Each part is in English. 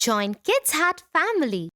Join Kids Hut family.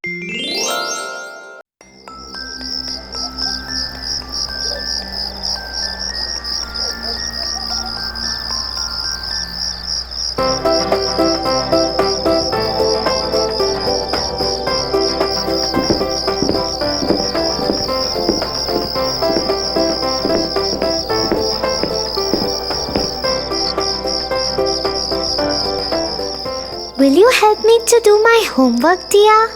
Will you help me to do my homework, Tia?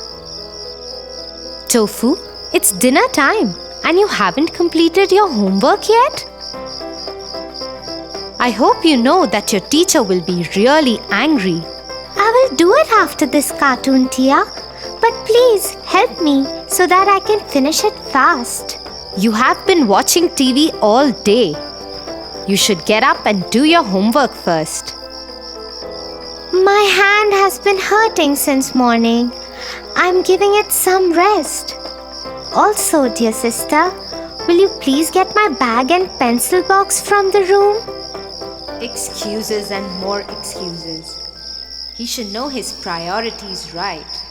Tofu, it's dinner time and you haven't completed your homework yet? I hope you know that your teacher will be really angry. I will do it after this cartoon, Tia. But please help me so that I can finish it fast. You have been watching TV all day. You should get up and do your homework first. My hand has been hurting since morning. I'm giving it some rest. Also, dear sister, will you please get my bag and pencil box from the room? Excuses and more excuses. He should know his priorities right.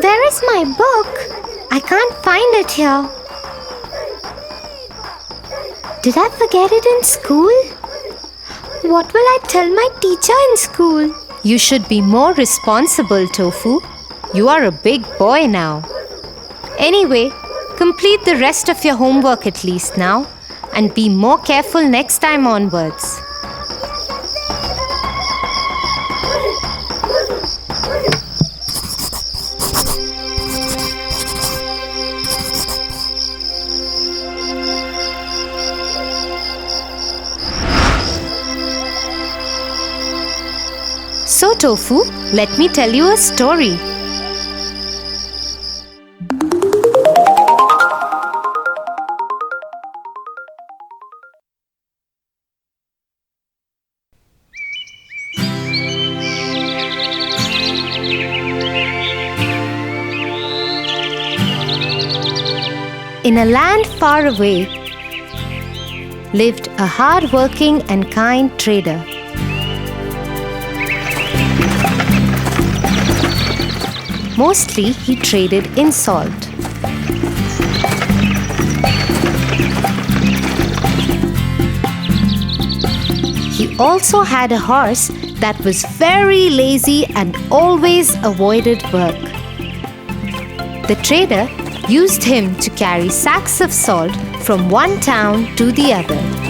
Where is my book? I can't find it here. Did I forget it in school? What will I tell my teacher in school? You should be more responsible, Tofu. You are a big boy now. Anyway, complete the rest of your homework at least now and be more careful next time onwards. So, Tofu, let me tell you a story. In a land far away lived a hard-working and kind trader. Mostly, he traded in salt. He also had a horse that was very lazy and always avoided work. The trader used him to carry sacks of salt from one town to the other.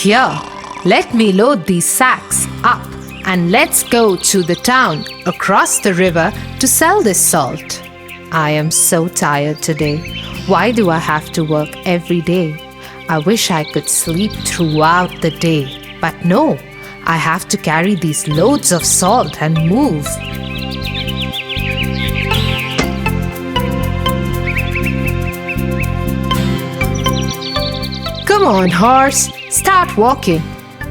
Here, let me load these sacks up and let's go to the town across the river to sell this salt. I am so tired today. Why do I have to work every day? I wish I could sleep throughout the day. But no, I have to carry these loads of salt and move. Come on, horse. Start walking.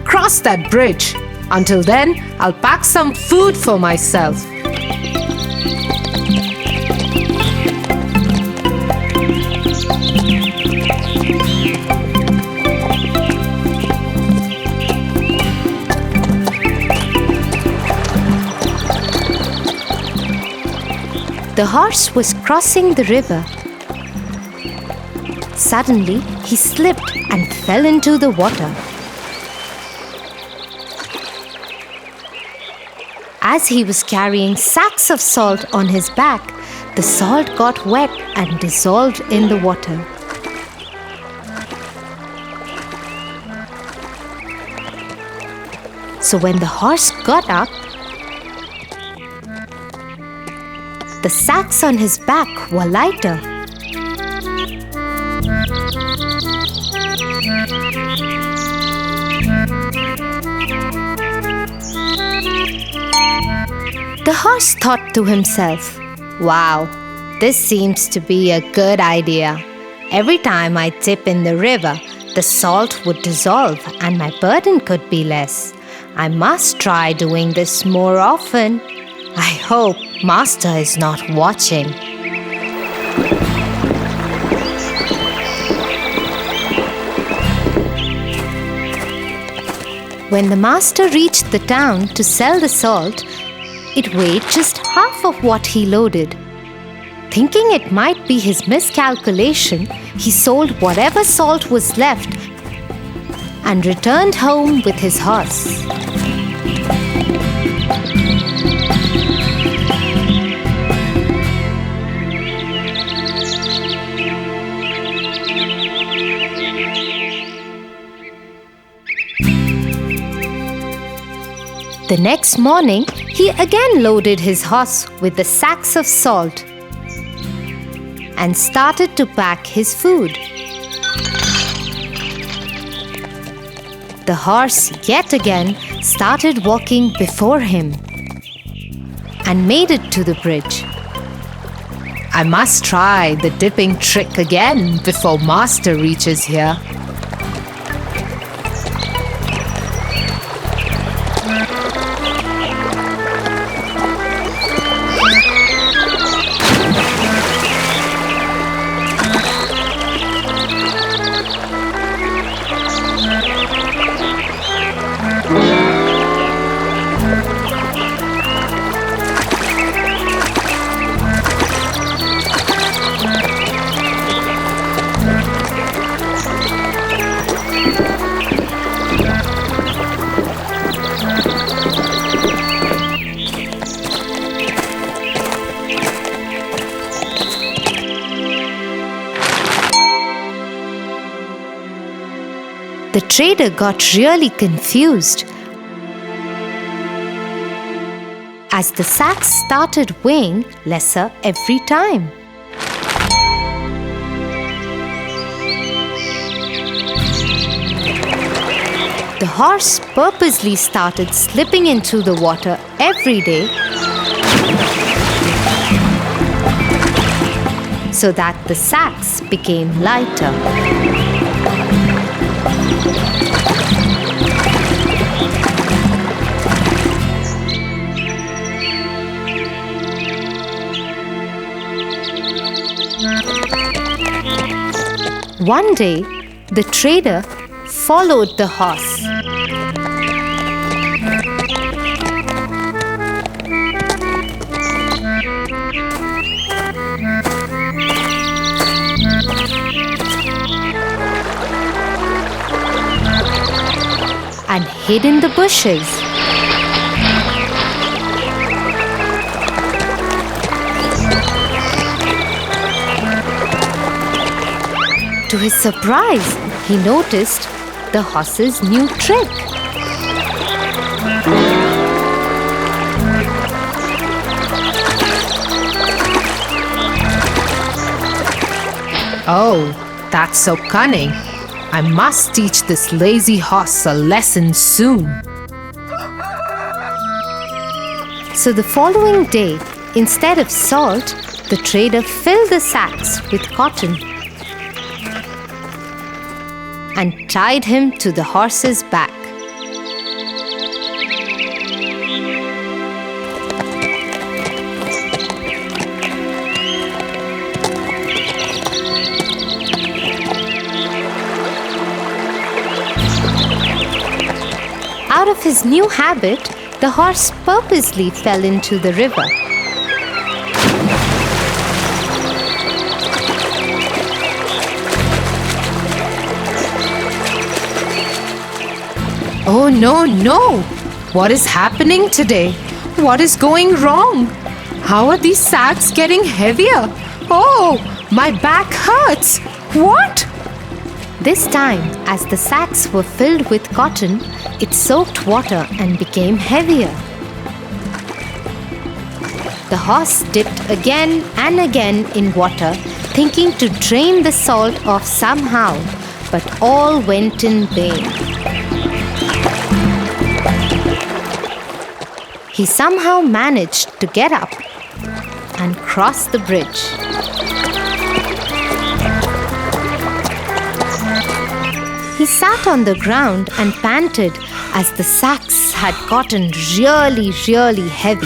Cross that bridge. Until then, I'll pack some food for myself. The horse was crossing the river. Suddenly, he slipped and fell into the water. As he was carrying sacks of salt on his back, the salt got wet and dissolved in the water. So when the horse got up, the sacks on his back were lighter. The horse thought to himself, "Wow, this seems to be a good idea. Every time I dip in the river, the salt would dissolve and my burden could be less. I must try doing this more often. I hope Master is not watching." When the master reached the town to sell the salt, it weighed just half of what he loaded. Thinking it might be his miscalculation, he sold whatever salt was left and returned home with his horse. The next morning, he again loaded his horse with the sacks of salt and started to pack his food. The horse yet again started walking before him and made it to the bridge. I must try the dipping trick again before Master reaches here. The trader got really confused as the sacks started weighing lesser every time. The horse purposely started slipping into the water every day so that the sacks became lighter. One day, the trader followed the horse. And hid in the bushes. To his surprise, he noticed the horse's new trick. Oh, that's so cunning. I must teach this lazy horse a lesson soon. So the following day, instead of salt, the trader filled the sacks with cotton and tied him to the horse's back. Out of his new habit, the horse purposely fell into the river. Oh no, no! What is happening today? What is going wrong? How are these sacks getting heavier? Oh, my back hurts! What? This time, as the sacks were filled with cotton, it soaked water and became heavier. The horse dipped again and again in water, thinking to drain the salt off somehow, but all went in vain. He somehow managed to get up and cross the bridge. He sat on the ground and panted as the sacks had gotten really, really heavy.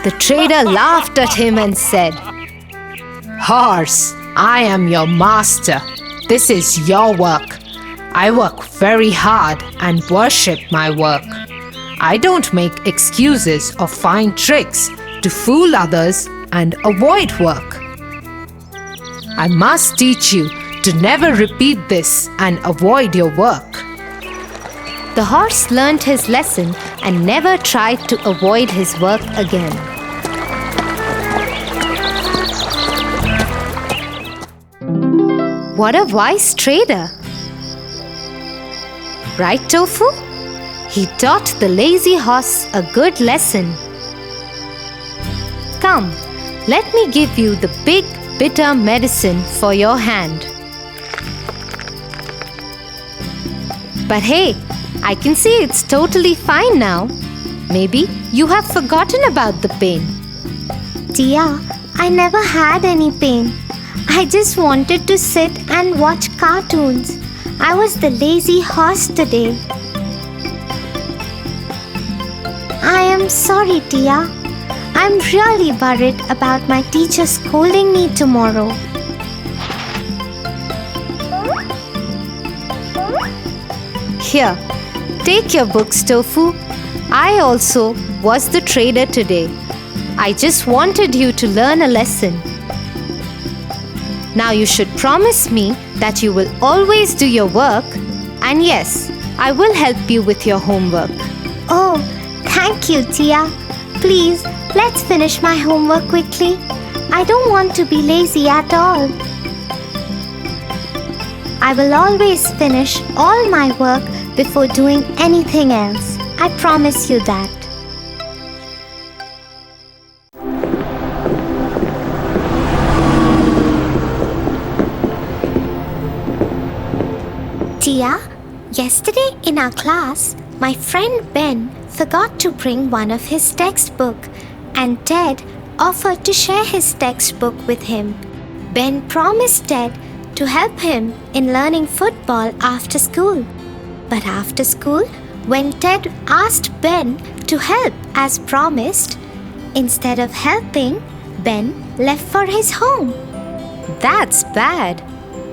The trader laughed at him and said, Horse, I am your master. This is your work. I work very hard and worship my work. I don't make excuses or find tricks to fool others and avoid work. I must teach you to never repeat this and avoid your work. The horse learned his lesson and never tried to avoid his work again. What a wise trader! Right, Tofu? He taught the lazy horse a good lesson. Come, let me give you the big, bitter medicine for your hand. But hey, I can see it's totally fine now. Maybe you have forgotten about the pain. Tia, I never had any pain. I just wanted to sit and watch cartoons. I was the lazy horse today. I am sorry, Tia. I'm really worried about my teacher scolding me tomorrow. Here, take your books, Tofu. I also was the trader today. I just wanted you to learn a lesson. Now you should promise me that you will always do your work, and yes, I will help you with your homework. Oh, thank you, Tia. Please, let's finish my homework quickly. I don't want to be lazy at all. I will always finish all my work before doing anything else. I promise you that. Tia, yesterday in our class, my friend Ben forgot to bring one of his textbooks, and Ted offered to share his textbook with him. Ben promised Ted to help him in learning football after school. But after school, when Ted asked Ben to help as promised, instead of helping, Ben left for his home. That's bad.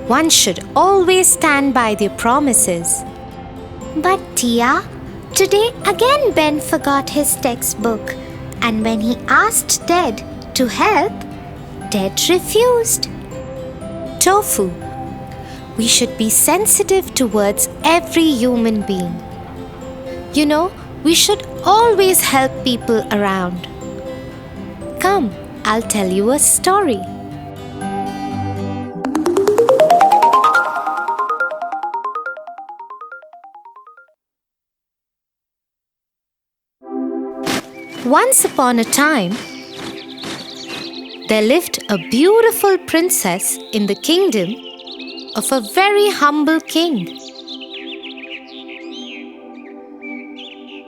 One should always stand by their promises. But Tia, today again Ben forgot his textbook, and when he asked Ted to help, Ted refused. Tofu, we should be sensitive towards every human being. You know, we should always help people around. Come, I'll tell you a story. Once upon a time, there lived a beautiful princess in the kingdom of a very humble king.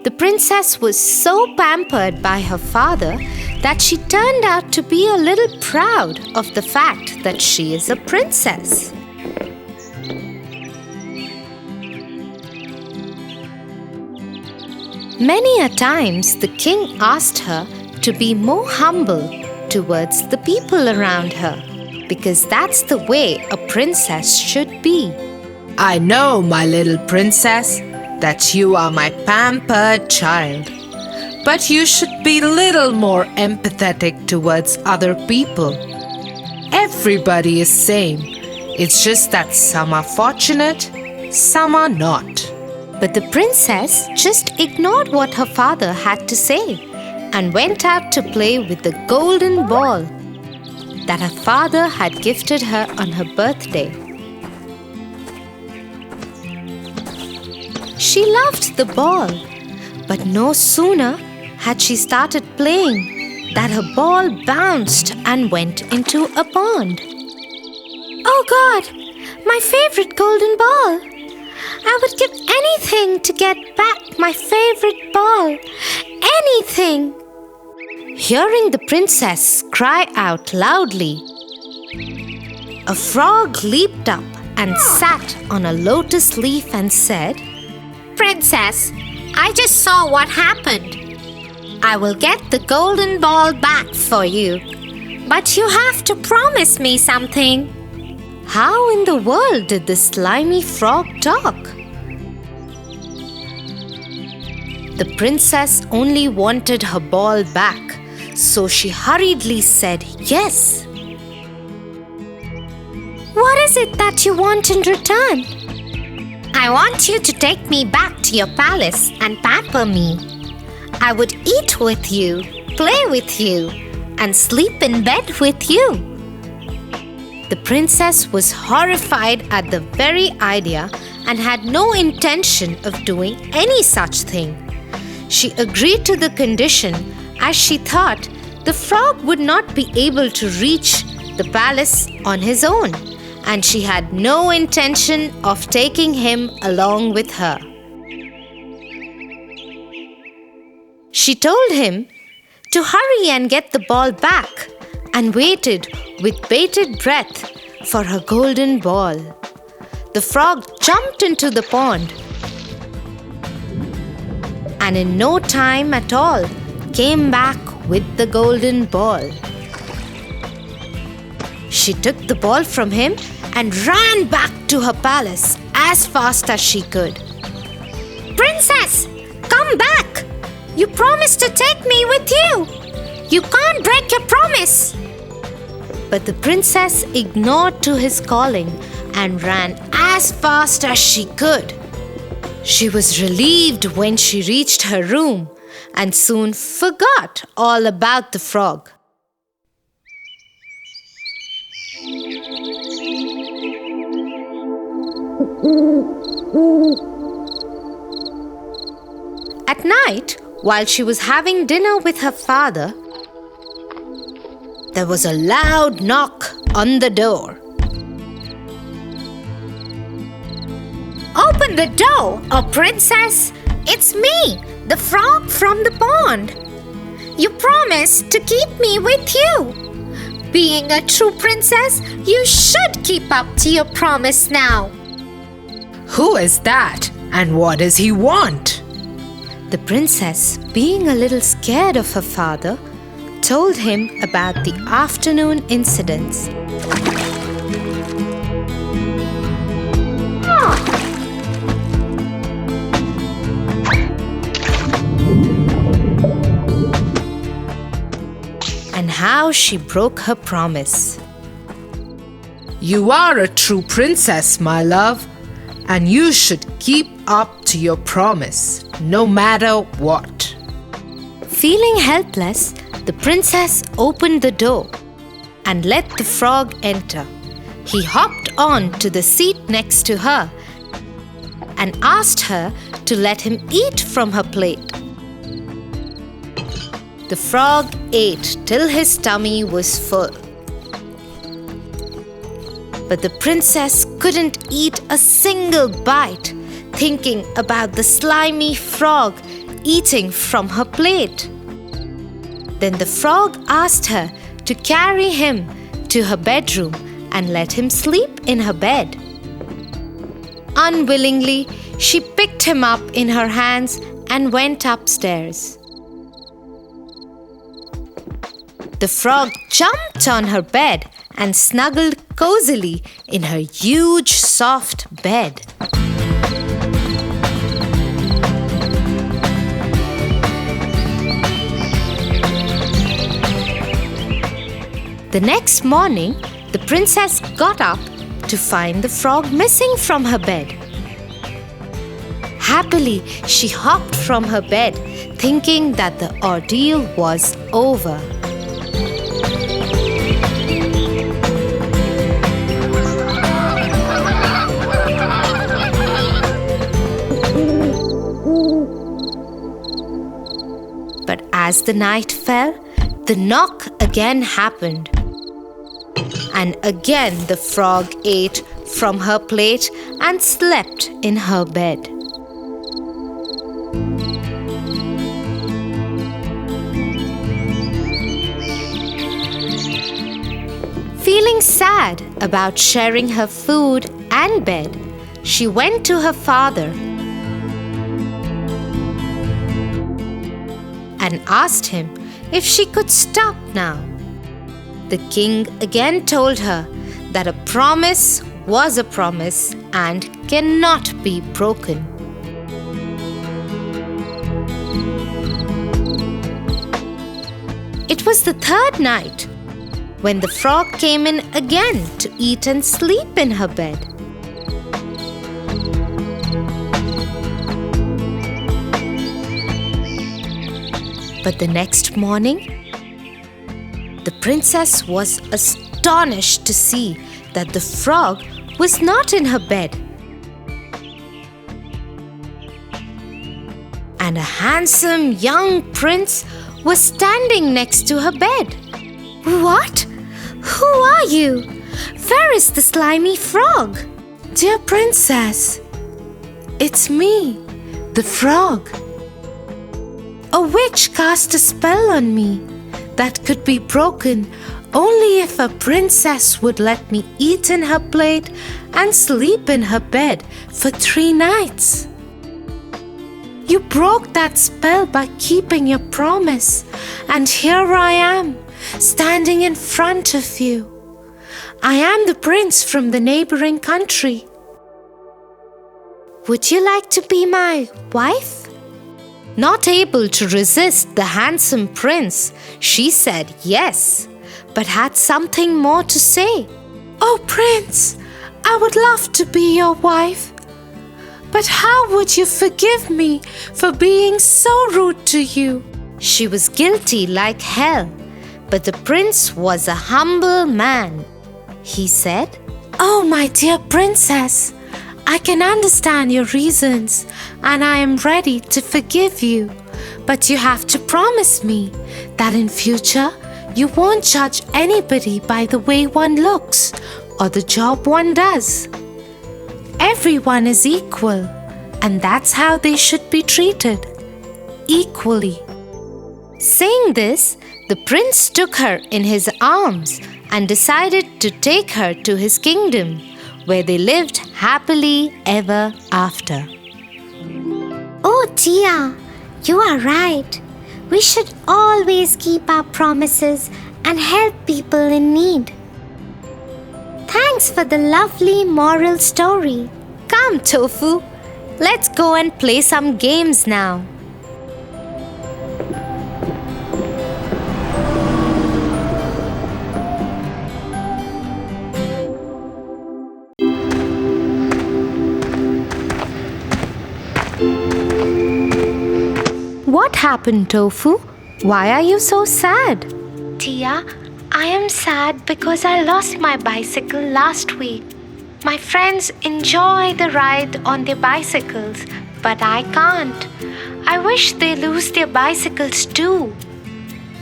The princess was so pampered by her father that she turned out to be a little proud of the fact that she is a princess. Many a times the king asked her to be more humble towards the people around her, because that's the way a princess should be. I know, my little princess, that you are my pampered child. But you should be little more empathetic towards other people. Everybody is same. It's just that some are fortunate, some are not. But the princess just ignored what her father had to say and went out to play with the golden ball that her father had gifted her on her birthday. She loved the ball, but no sooner had she started playing that her ball bounced and went into a pond. Oh God, my favorite golden ball! I would give anything to get back my favorite ball. Anything! Hearing the princess cry out loudly, a frog leaped up and sat on a lotus leaf and said, Princess, I just saw what happened. I will get the golden ball back for you. But you have to promise me something. How in the world did the slimy frog talk? The princess only wanted her ball back, so she hurriedly said yes. What is it that you want in return? I want you to take me back to your palace and pamper me. I would eat with you, play with you, and sleep in bed with you. The princess was horrified at the very idea and had no intention of doing any such thing. She agreed to the condition as she thought the frog would not be able to reach the palace on his own, and she had no intention of taking him along with her. She told him to hurry and get the ball back and waited with bated breath for her golden ball. The frog jumped into the pond and in no time at all came back with the golden ball. She took the ball from him and ran back to her palace as fast as she could. Princess, come back! You promised to take me with you. You can't break your promise. But the princess ignored to his calling and ran as fast as she could. She was relieved when she reached her room and soon forgot all about the frog. At night, while she was having dinner with her father, there was a loud knock on the door. Open the door, oh princess! It's me, the frog from the pond. You promised to keep me with you. Being a true princess, you should keep up to your promise now. Who is that? And what does he want? The princess, being a little scared of her father, told him about the afternoon incidents. And how she broke her promise. You are a true princess, my love, and you should keep up to your promise, no matter what. Feeling helpless, the princess opened the door and let the frog enter. He hopped on to the seat next to her and asked her to let him eat from her plate. The frog ate till his tummy was full. But the princess couldn't eat a single bite, thinking about the slimy frog eating from her plate. Then the frog asked her to carry him to her bedroom and let him sleep in her bed. Unwillingly, she picked him up in her hands and went upstairs. The frog jumped on her bed and snuggled cozily in her huge, soft bed. The next morning, the princess got up to find the frog missing from her bed. Happily, she hopped from her bed, thinking that the ordeal was over. But as the night fell, the knock again happened. And again the frog ate from her plate and slept in her bed. Feeling sad about sharing her food and bed, she went to her father and asked him if she could stop now. The king again told her that a promise was a promise and cannot be broken. It was the third night when the frog came in again to eat and sleep in her bed. But the next morning, the princess was astonished to see that the frog was not in her bed. And a handsome young prince was standing next to her bed. What? Who are you? Where is the slimy frog? Dear princess, it's me, the frog. A witch cast a spell on me that could be broken only if a princess would let me eat in her plate and sleep in her bed for 3 nights. You broke that spell by keeping your promise, and here I am, standing in front of you. I am the prince from the neighboring country. Would you like to be my wife? Not able to resist the handsome prince, she said yes, but had something more to say. Oh, prince, I would love to be your wife. But how would you forgive me for being so rude to you? She was guilty like hell, but the prince was a humble man. He said, Oh, my dear princess, I can understand your reasons and I am ready to forgive you. But you have to promise me that in future you won't judge anybody by the way one looks or the job one does. Everyone is equal, and that's how they should be treated, equally. Saying this, the prince took her in his arms and decided to take her to his kingdom, where they lived happily ever after. Oh, Tia, you are right. We should always keep our promises and help people in need. Thanks for the lovely moral story. Come, Tofu, let's go and play some games now. What happened, Tofu? Why are you so sad? Tia, I am sad because I lost my bicycle last week. My friends enjoy the ride on their bicycles, but I can't. I wish they lose their bicycles too.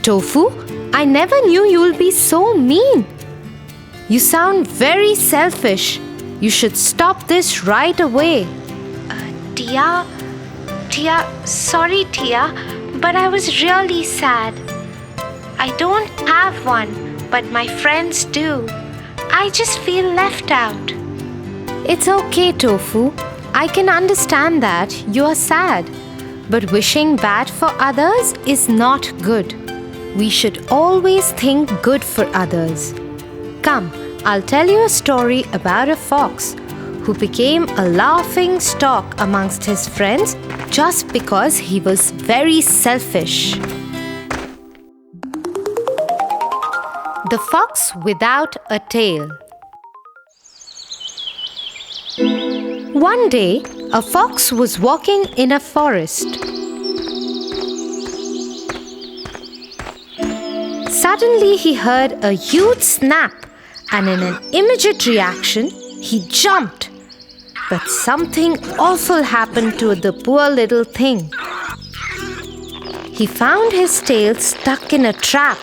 Tofu, I never knew you'll be so mean. You sound very selfish. You should stop this right away. Sorry, Tia, but I was really sad. I don't have one, but my friends do. I just feel left out. It's okay, Tofu. I can understand that you are sad. But wishing bad for others is not good. We should always think good for others. Come, I'll tell you a story about a fox who became a laughing stock amongst his friends just because he was very selfish. The Fox Without a Tail. One day, a fox was walking in a forest. Suddenly, he heard a huge snap, and in an immediate reaction, he jumped. But something awful happened to the poor little thing. He found his tail stuck in a trap,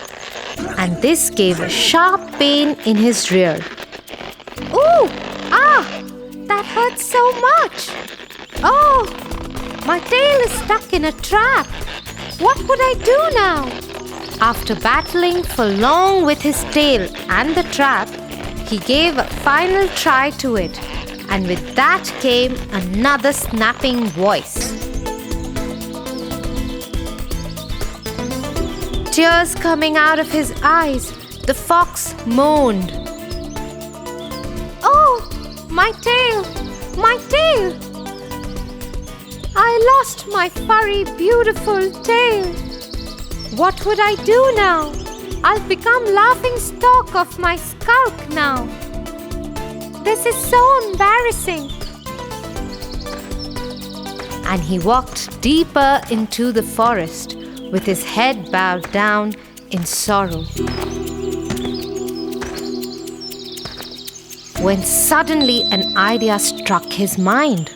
and this gave a sharp pain in his rear. Ooh! Ah! That hurts so much! Oh! My tail is stuck in a trap! What would I do now? After battling for long with his tail and the trap, he gave a final try to it, and with that came another snapping voice. Tears coming out of his eyes, the fox moaned. Oh, my tail! My tail! I lost my furry, beautiful tail. What would I do now? I'll become laughing stock of my skulk now. This is so embarrassing. And he walked deeper into the forest, with his head bowed down in sorrow. When suddenly an idea struck his mind.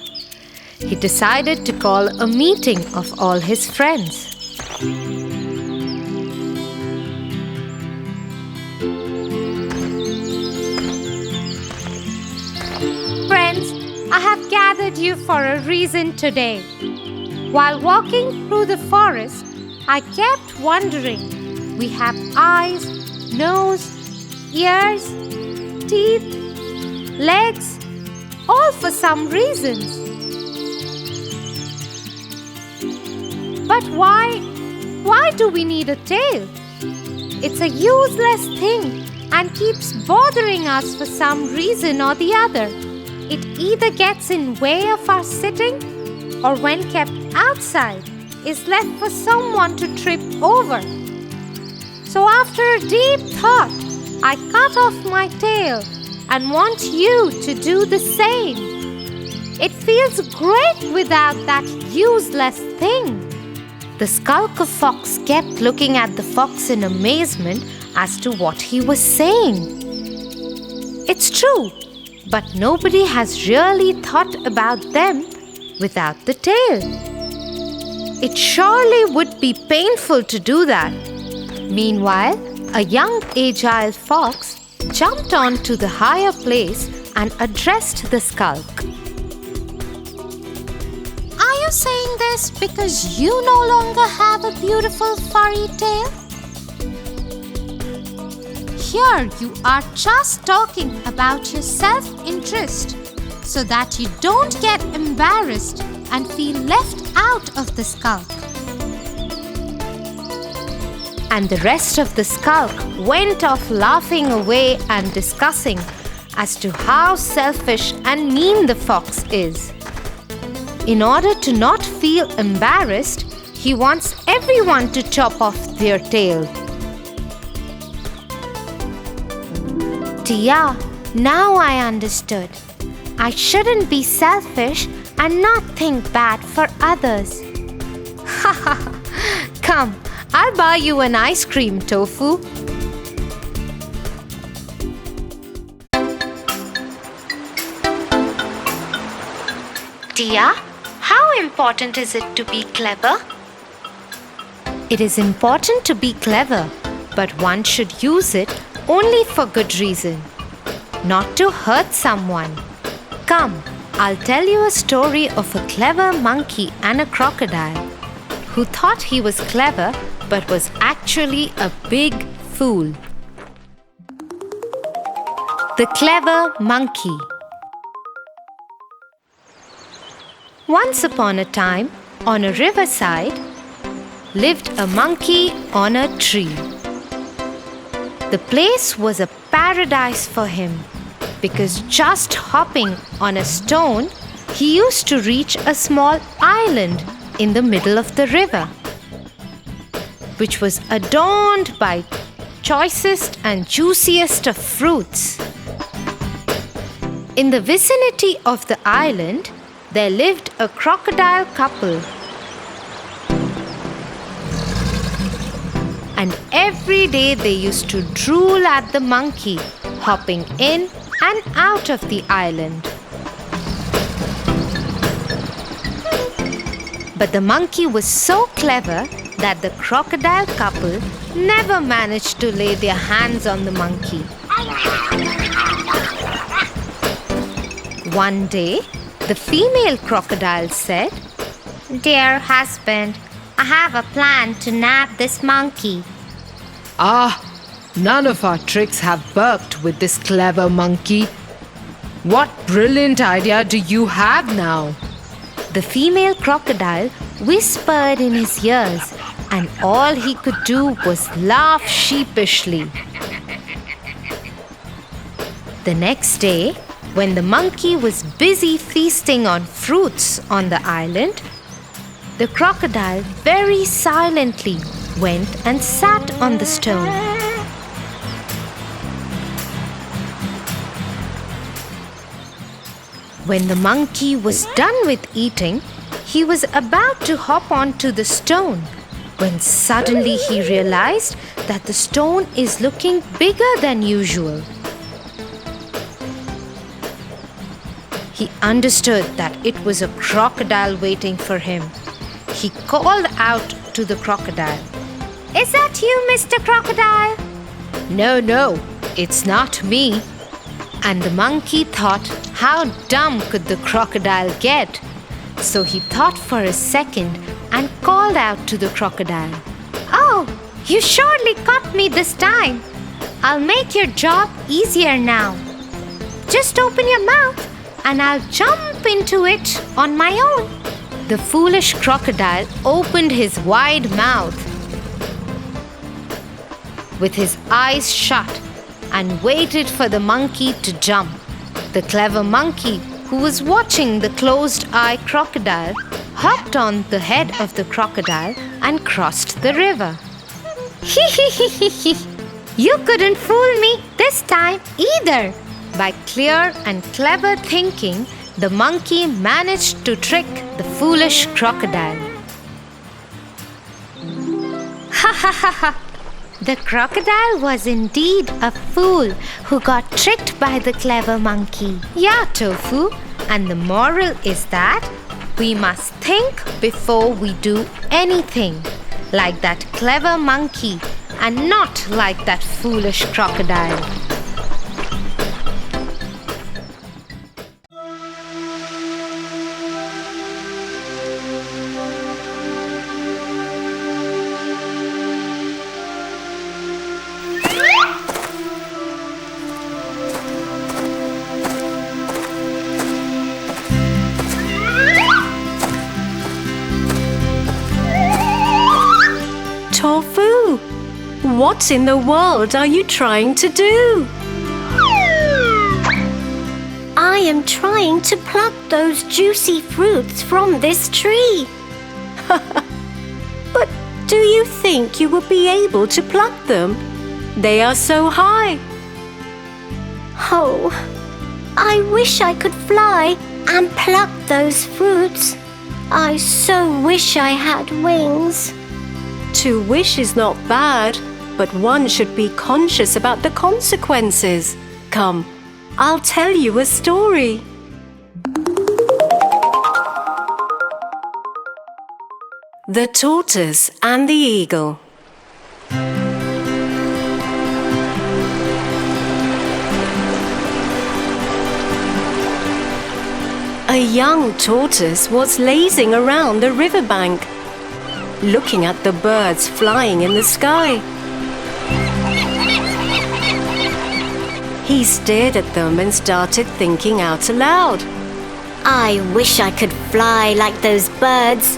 He decided to call a meeting of all his friends. Friends, I have gathered you for a reason today. While walking through the forest, I kept wondering. We have eyes, nose, ears, teeth, legs, all for some reasons. But why do we need a tail? It's a useless thing and keeps bothering us for some reason or the other. It either gets in way of our sitting, or when kept outside, is left for someone to trip over. So after a deep thought, I cut off my tail and want you to do the same. It feels great without that useless thing. The skulker fox kept looking at the fox in amazement as to what he was saying. It's true, but nobody has really thought about them without the tail. It surely would be painful to do that. Meanwhile, a young agile fox jumped onto the higher place and addressed the skulk. Are you saying this because you no longer have a beautiful furry tail? Here you are just talking about your self-interest so that you don't get embarrassed and feel left out of the skulk. And the rest of the skulk went off laughing away and discussing as to how selfish and mean the fox is. In order to not feel embarrassed, he wants everyone to chop off their tail. Tia, now I understood. I shouldn't be selfish and not think bad for others. Come, I'll buy you an ice cream, Tofu. Tia, how important is it to be clever? It is important to be clever, but one should use it only for good reason, not to hurt someone. Come, I'll tell you a story of a clever monkey and a crocodile who thought he was clever but was actually a big fool. The Clever Monkey. Once upon a time, on a riverside, lived a monkey on a tree. The place was a paradise for him because just hopping on a stone, he used to reach a small island in the middle of the river, which was adorned by choicest and juiciest of fruits. In the vicinity of the island, there lived a crocodile couple. And every day they used to drool at the monkey, hopping in and out of the island. But the monkey was so clever that the crocodile couple never managed to lay their hands on the monkey. One day, the female crocodile said, Dear husband, I have a plan to nab this monkey. Ah, none of our tricks have worked with this clever monkey. What brilliant idea do you have now? The female crocodile whispered in his ears, and all he could do was laugh sheepishly. The next day, when the monkey was busy feasting on fruits on the island, the crocodile very silently went and sat on the stone. When the monkey was done with eating, he was about to hop onto the stone when suddenly he realized that the stone is looking bigger than usual. He understood that it was a crocodile waiting for him. He called out to the crocodile, Is that you, Mr. Crocodile? No, it's not me. And the monkey thought, how dumb could the crocodile get? So he thought for a second and called out to the crocodile, Oh, you surely caught me this time. I'll make your job easier now. Just open your mouth and I'll jump into it on my own. The foolish crocodile opened his wide mouth with his eyes shut and waited for the monkey to jump. The clever monkey, who was watching the closed-eye crocodile, hopped on the head of the crocodile and crossed the river. You couldn't fool me this time either. By clear and clever thinking, the monkey managed to trick the foolish crocodile. Ha ha ha ha! The crocodile was indeed a fool who got tricked by the clever monkey. Yeah, Tofu, and the moral is that we must think before we do anything, like that clever monkey and not like that foolish crocodile. Tofu, what in the world are you trying to do? I am trying to pluck those juicy fruits from this tree. But do you think you will be able to pluck them? They are so high. Oh, I wish I could fly and pluck those fruits. I so wish I had wings. To wish is not bad, but one should be conscious about the consequences. Come, I'll tell you a story. The Tortoise and the Eagle. A young tortoise was lazing around the riverbank, looking at the birds flying in the sky. He stared at them and started thinking out aloud. I wish I could fly like those birds,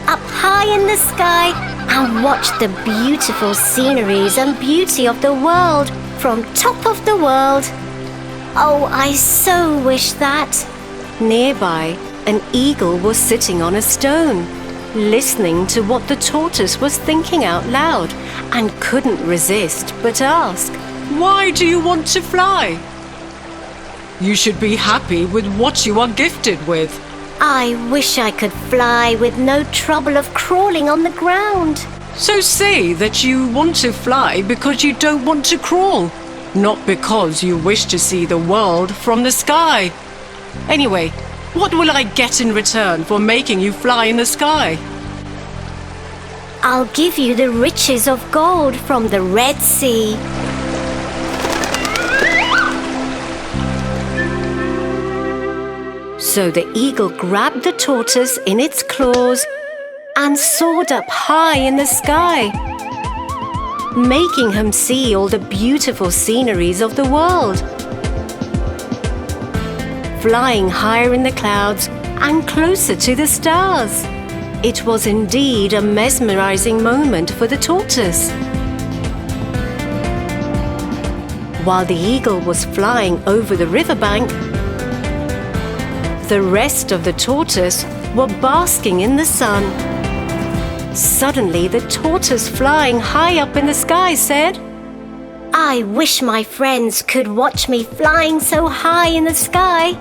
up high in the sky and watch the beautiful sceneries and beauty of the world from top of the world. Oh, I so wish that. Nearby, an eagle was sitting on a stone, listening to what the tortoise was thinking out loud and couldn't resist but ask, Why do you want to fly? You should be happy with what you are gifted with. I wish I could fly with no trouble of crawling on the ground. So say that you want to fly because you don't want to crawl, not because you wish to see the world from the sky. Anyway, what will I get in return for making you fly in the sky? I'll give you the riches of gold from the Red Sea. So the eagle grabbed the tortoise in its claws and soared up high in the sky, making him see all the beautiful sceneries of the world. Flying higher in the clouds and closer to the stars. It was indeed a mesmerizing moment for the tortoise. While the eagle was flying over the riverbank, the rest of the tortoise were basking in the sun. Suddenly, the tortoise flying high up in the sky said, I wish my friends could watch me flying so high in the sky.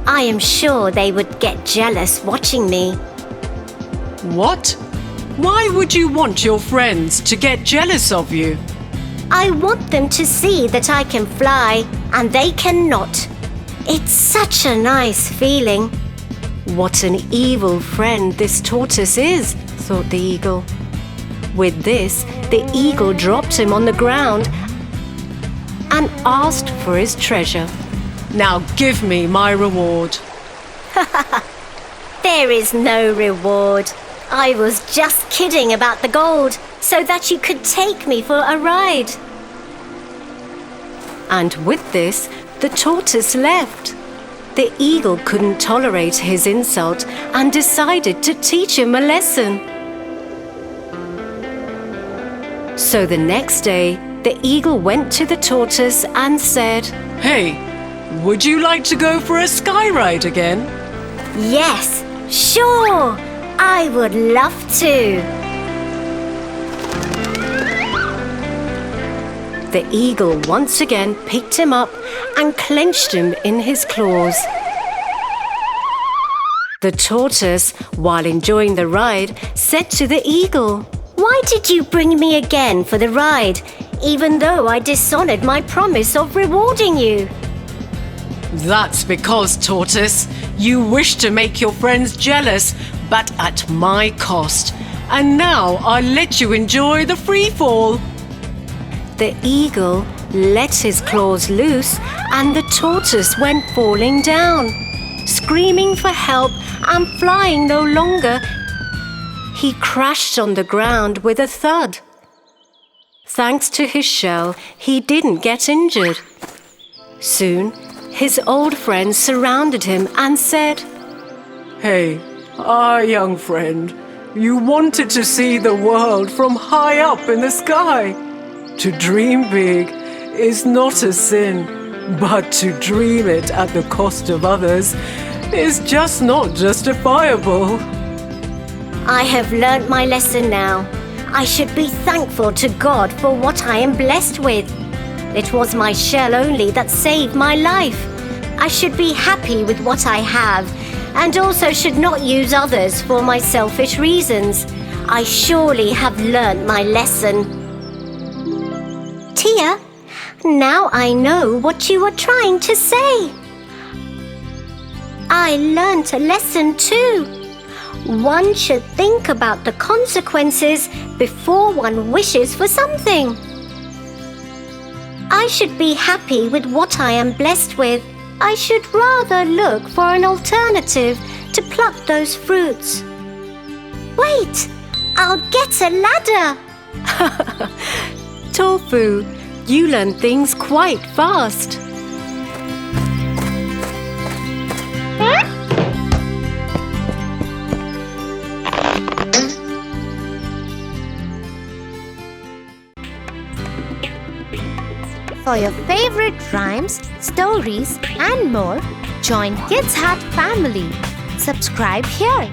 I am sure they would get jealous watching me. What? Why would you want your friends to get jealous of you? I want them to see that I can fly and they cannot. It's such a nice feeling. What an evil friend this tortoise is, thought the eagle. With this, the eagle dropped him on the ground and asked for his treasure. Now give me my reward. There is no reward. I was just kidding about the gold so that you could take me for a ride. And with this, the tortoise left. The eagle couldn't tolerate his insult and decided to teach him a lesson. So the next day, the eagle went to the tortoise and said, Hey, would you like to go for a sky ride again? Yes, sure. I would love to. The eagle once again picked him up and clenched him in his claws. The tortoise, while enjoying the ride, said to the eagle, Why did you bring me again for the ride, even though I dishonored my promise of rewarding you? That's because, tortoise, you wish to make your friends jealous, but at my cost. And now I'll let you enjoy the free fall. The eagle let his claws loose and the tortoise went falling down. Screaming for help and flying no longer, he crashed on the ground with a thud. Thanks to his shell, he didn't get injured. Soon, his old friends surrounded him and said, Hey, young friend, you wanted to see the world from high up in the sky. To dream big is not a sin, but to dream it at the cost of others is just not justifiable. I have learnt my lesson now. I should be thankful to God for what I am blessed with. It was my shell only that saved my life. I should be happy with what I have, and also should not use others for my selfish reasons. I surely have learnt my lesson. Tia, now I know what you were trying to say. I learnt a lesson too. One should think about the consequences before one wishes for something. I should be happy with what I am blessed with. I should rather look for an alternative to pluck those fruits. Wait, I'll get a ladder. Tofu, you learn things quite fast. For your favorite rhymes, stories, and more, join Kids Hut family. Subscribe here.